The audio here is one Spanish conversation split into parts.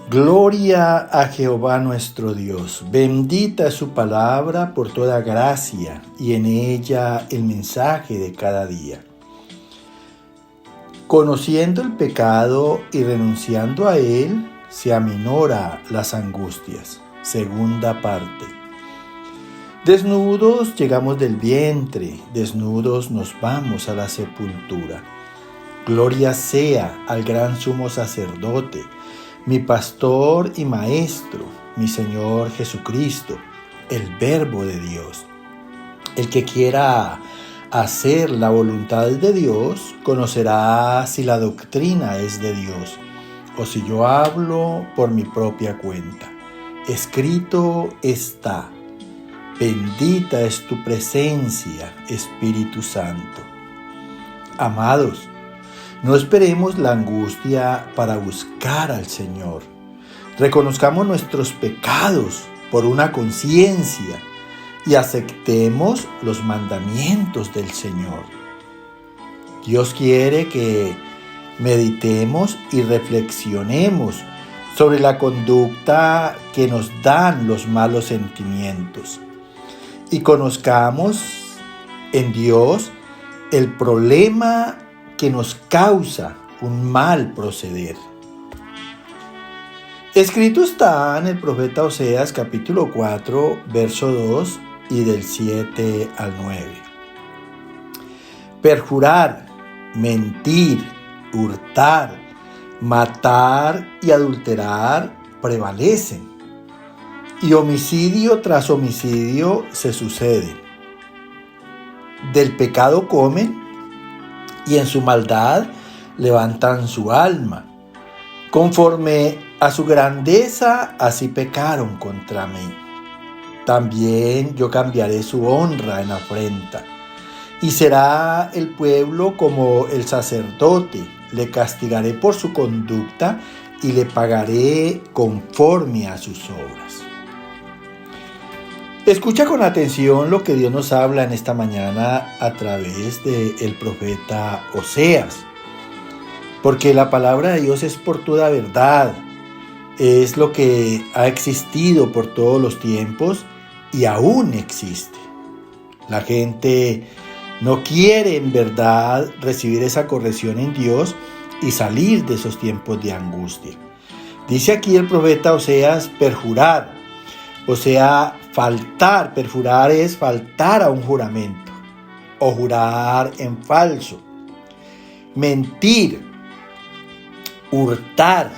Gloria a Jehová nuestro Dios. Bendita es su palabra por toda gracia y en ella el mensaje de cada día. Conociendo el pecado y renunciando a él, se aminora las angustias. Segunda parte. Desnudos llegamos del vientre, desnudos nos vamos a la sepultura. Gloria sea al gran sumo sacerdote, mi pastor y maestro, mi Señor Jesucristo, el Verbo de Dios. El que quiera hacer la voluntad de Dios, conocerá si la doctrina es de Dios, o si yo hablo por mi propia cuenta. Escrito está: bendita es tu presencia, Espíritu Santo. Amados, no esperemos la angustia para buscar al Señor. Reconozcamos nuestros pecados por una conciencia y aceptemos los mandamientos del Señor. Dios quiere que meditemos y reflexionemos sobre la conducta que nos dan los malos sentimientos y conozcamos en Dios el problema que nos causa un mal proceder. Escrito está en el profeta Oseas capítulo 4, verso 2 y del 7 al 9. Perjurar, mentir, hurtar, matar y adulterar prevalecen, y homicidio tras homicidio se suceden. Del pecado comen y en su maldad levantan su alma. Conforme a su grandeza, así pecaron contra mí. También yo cambiaré su honra en afrenta. Y será el pueblo como el sacerdote. Le castigaré por su conducta y le pagaré conforme a sus obras. Escucha con atención lo que Dios nos habla en esta mañana a través del profeta Oseas. Porque la palabra de Dios es por toda verdad. Es lo que ha existido por todos los tiempos y aún existe. La gente no quiere en verdad recibir esa corrección en Dios y salir de esos tiempos de angustia. Dice aquí el profeta Oseas: perjurar, o sea, faltar. Perjurar es faltar a un juramento o jurar en falso. Mentir, hurtar,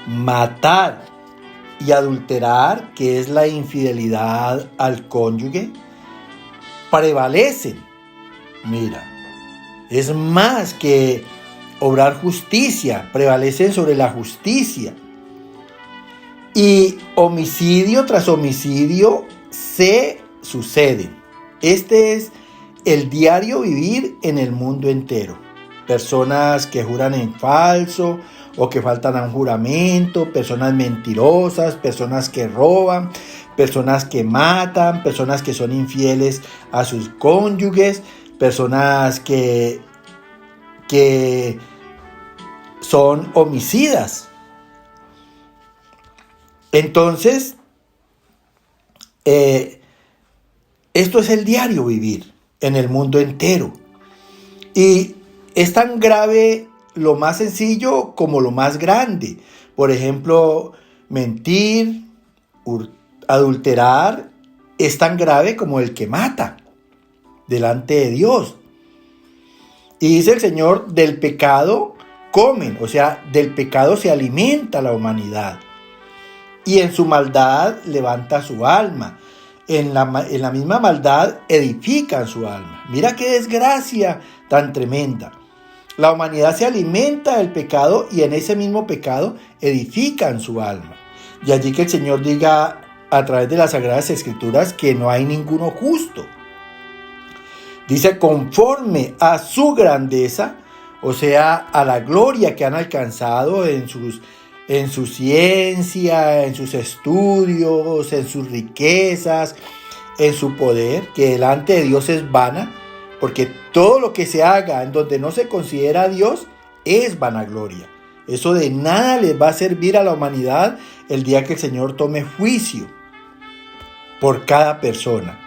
matar y adulterar, que es la infidelidad al cónyuge, prevalecen. Mira, es más que obrar justicia, prevalecen sobre la justicia. Y homicidio tras homicidio se suceden. Este es el diario vivir en el mundo entero. Personas que juran en falso o que faltan a un juramento, personas mentirosas, personas que roban, personas que matan, personas que son infieles a sus cónyuges, personas que son homicidas. Entonces, esto es el diario vivir en el mundo entero. Y es tan grave lo más sencillo como lo más grande. Por ejemplo, mentir, adulterar, es tan grave como el que mata delante de Dios. Y dice el Señor: del pecado comen, o sea, del pecado se alimenta la humanidad. Y en su maldad levanta su alma. En la misma maldad edifican su alma. Mira qué desgracia tan tremenda. La humanidad se alimenta del pecado y en ese mismo pecado edifican su alma. Y allí que el Señor diga a través de las Sagradas Escrituras que no hay ninguno justo. Dice: conforme a su grandeza, o sea, a la gloria que han alcanzado en su ciencia, en sus estudios, en sus riquezas, en su poder, que delante de Dios es vana, porque todo lo que se haga en donde no se considera a Dios es vanagloria. Eso de nada les va a servir a la humanidad el día que el Señor tome juicio por cada persona.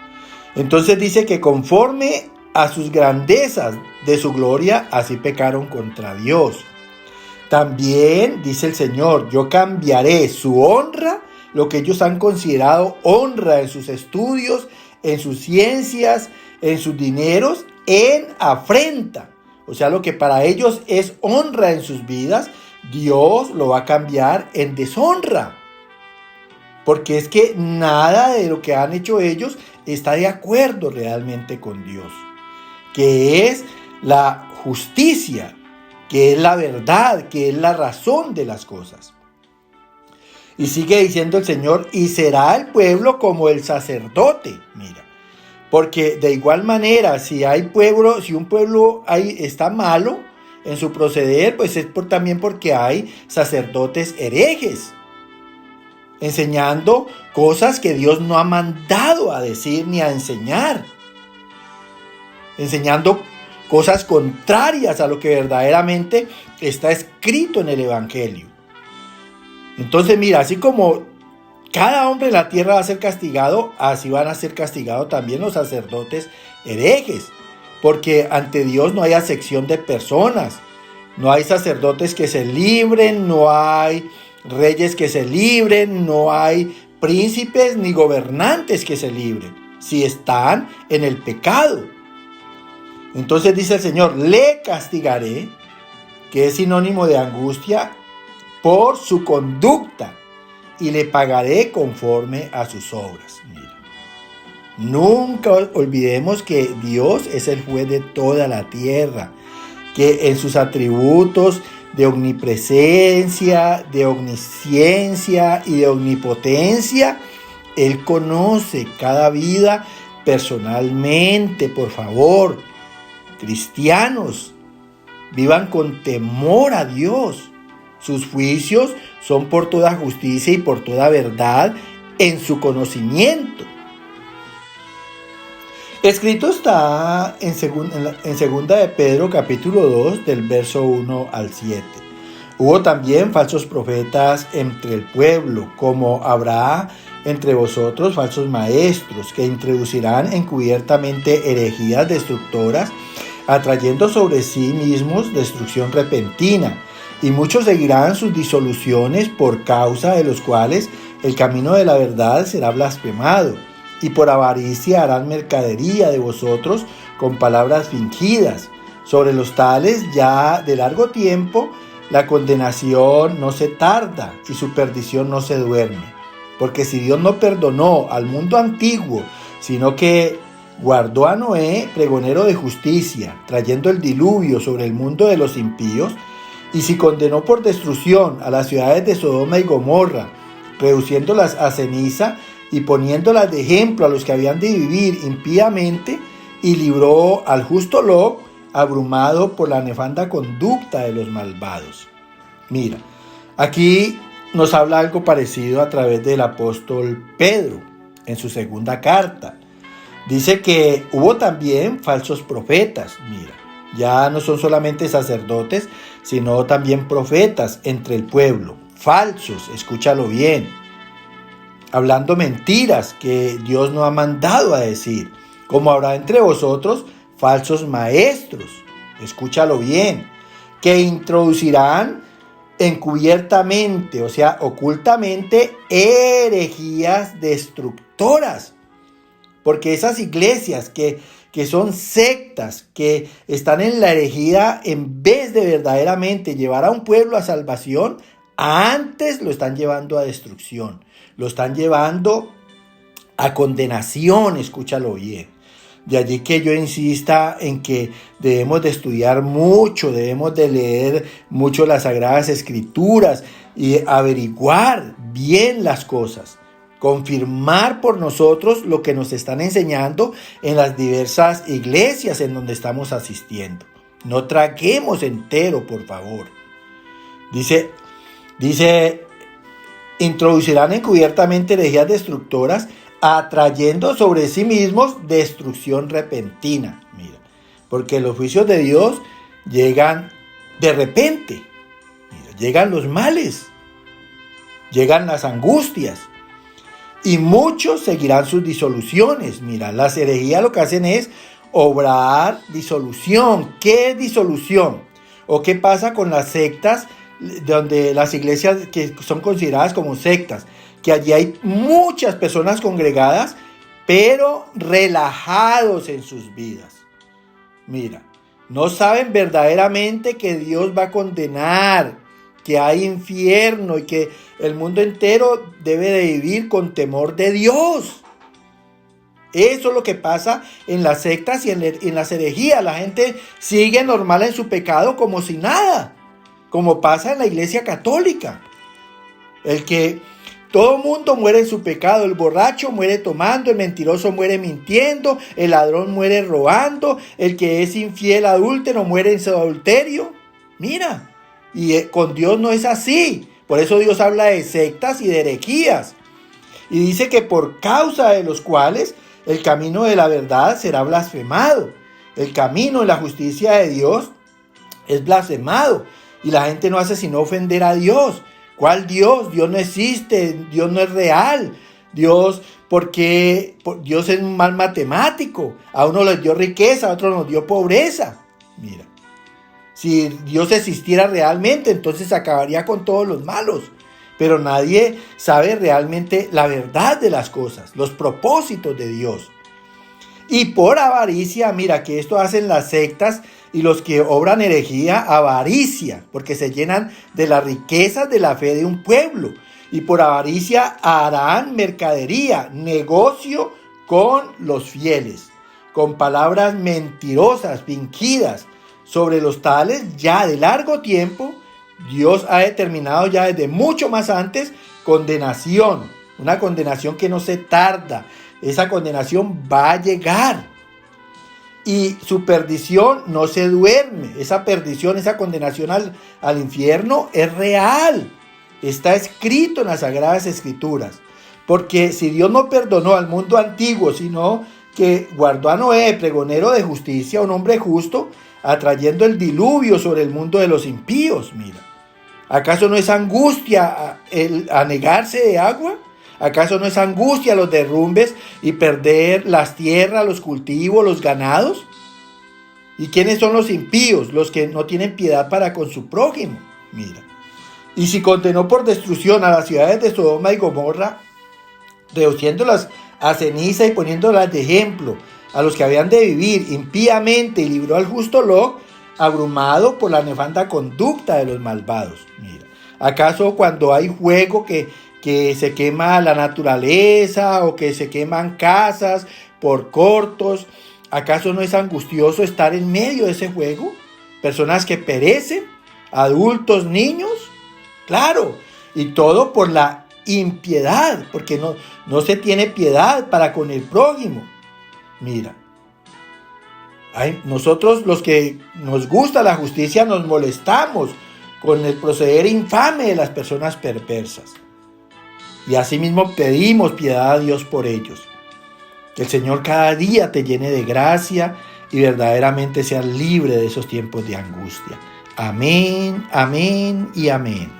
Entonces dice que conforme a sus grandezas de su gloria, así pecaron contra Dios. También dice el Señor, yo cambiaré su honra, lo que ellos han considerado honra en sus estudios, en sus ciencias, en sus dineros, en afrenta. O sea, lo que para ellos es honra en sus vidas, Dios lo va a cambiar en deshonra. Porque es que nada de lo que han hecho ellos está de acuerdo realmente con Dios, que es la justicia, que es la verdad, que es la razón de las cosas. Y sigue diciendo el Señor, y será el pueblo como el sacerdote. Mira, porque de igual manera, si un pueblo está malo en su proceder, pues es también porque hay sacerdotes herejes, enseñando cosas que Dios no ha mandado a decir ni a enseñar, enseñando cosas contrarias a lo que verdaderamente está escrito en el Evangelio. Entonces mira, así como cada hombre en la tierra va a ser castigado, así van a ser castigados también los sacerdotes herejes, porque ante Dios no hay acepción de personas, no hay sacerdotes que se libren, no hay reyes que se libren, no hay príncipes ni gobernantes que se libren, si están en el pecado. Entonces dice el Señor, le castigaré, que es sinónimo de angustia, por su conducta, y le pagaré conforme a sus obras. Mira, nunca olvidemos que Dios es el juez de toda la tierra, que en sus atributos de omnipresencia, de omnisciencia y de omnipotencia, Él conoce cada vida personalmente. Por favor, cristianos, vivan con temor a Dios. Sus juicios son por toda justicia y por toda verdad en su conocimiento. Escrito está en segunda de Pedro capítulo 2 del verso 1 al 7. Hubo también falsos profetas entre el pueblo, como habrá entre vosotros falsos maestros, que introducirán encubiertamente herejías destructoras, atrayendo sobre sí mismos destrucción repentina. Y muchos seguirán sus disoluciones, por causa de los cuales el camino de la verdad será blasfemado. Y por avaricia harán mercadería de vosotros con palabras fingidas. Sobre los tales ya de largo tiempo la condenación no se tarda y su perdición no se duerme. Porque si Dios no perdonó al mundo antiguo, sino que guardó a Noé, pregonero de justicia, trayendo el diluvio sobre el mundo de los impíos, y si condenó por destrucción a las ciudades de Sodoma y Gomorra, reduciéndolas a ceniza y poniéndolas de ejemplo a los que habían de vivir impíamente, y libró al justo Lot, abrumado por la nefanda conducta de los malvados. Mira, aquí nos habla algo parecido a través del apóstol Pedro en su segunda carta. Dice que hubo también falsos profetas. Mira, ya no son solamente sacerdotes, sino también profetas entre el pueblo. Falsos, escúchalo bien. Hablando mentiras que Dios no ha mandado a decir. Como habrá entre vosotros falsos maestros, escúchalo bien, que introducirán encubiertamente, o sea, ocultamente, herejías destructoras. Porque esas iglesias que son sectas, que están en la herejía, en vez de verdaderamente llevar a un pueblo a salvación, antes lo están llevando a destrucción, lo están llevando a condenación, escúchalo bien. De allí que yo insista en que debemos de estudiar mucho, debemos de leer mucho las Sagradas Escrituras y averiguar bien las cosas. Confirmar por nosotros lo que nos están enseñando en las diversas iglesias en donde estamos asistiendo. No traguemos entero, por favor. Dice, introducirán encubiertamente herejías destructoras, atrayendo sobre sí mismos destrucción repentina. Mira, porque los juicios de Dios llegan de repente. Mira, llegan los males, llegan las angustias, y muchos seguirán sus disoluciones. Mira, las herejías lo que hacen es obrar disolución. ¿Qué es disolución? ¿O qué pasa con las sectas, donde las iglesias que son consideradas como sectas? Que allí hay muchas personas congregadas, pero relajados en sus vidas. Mira, no saben verdaderamente que Dios va a condenar, que hay infierno y que el mundo entero debe de vivir con temor de Dios. Eso es lo que pasa en las sectas y en las herejías. La gente sigue normal en su pecado como si nada, como pasa en la iglesia católica. Todo mundo muere en su pecado. El borracho muere tomando, el mentiroso muere mintiendo, el ladrón muere robando, el que es infiel adúltero muere en su adulterio. Mira, y con Dios no es así. Por eso Dios habla de sectas y de herejías. Y dice que por causa de los cuales el camino de la verdad será blasfemado. El camino de la justicia de Dios es blasfemado. Y la gente no hace sino ofender a Dios. ¿Cuál Dios? Dios no existe, Dios no es real. Dios es un mal matemático. A uno les dio riqueza, a otro nos dio pobreza. Mira, si Dios existiera realmente, entonces acabaría con todos los malos. Pero nadie sabe realmente la verdad de las cosas, los propósitos de Dios. Y por avaricia, mira que esto hacen las sectas y los que obran herejía, avaricia, porque se llenan de las riquezas de la fe de un pueblo. Y por avaricia harán mercadería, negocio con los fieles, con palabras mentirosas, fingidas. Sobre los tales, ya de largo tiempo, Dios ha determinado ya desde mucho más antes condenación, una condenación que no se tarda. Esa condenación va a llegar. Y su perdición no se duerme. Esa perdición, esa condenación al infierno es real. Está escrito en las Sagradas Escrituras. Porque si Dios no perdonó al mundo antiguo, sino que guardó a Noé, pregonero de justicia, un hombre justo, atrayendo el diluvio sobre el mundo de los impíos, mira. ¿Acaso no es angustia el anegarse de agua? ¿Acaso no es angustia los derrumbes y perder las tierras, los cultivos, los ganados? ¿Y quiénes son los impíos? Los que no tienen piedad para con su prójimo. Mira. Y si condenó por destrucción a las ciudades de Sodoma y Gomorra, reduciéndolas a ceniza y poniéndolas de ejemplo a los que habían de vivir impíamente, y libró al justo Lot, abrumado por la nefanda conducta de los malvados. Mira, ¿acaso cuando hay fuego que se quema la naturaleza o que se queman casas por cortos, acaso no es angustioso estar en medio de ese fuego? Personas que perecen, adultos, niños, claro, y todo por la impiedad, porque no se tiene piedad para con el prójimo. Mira, nosotros los que nos gusta la justicia nos molestamos con el proceder infame de las personas perversas. Y asimismo pedimos piedad a Dios por ellos. Que el Señor cada día te llene de gracia y verdaderamente seas libre de esos tiempos de angustia. Amén, amén y amén.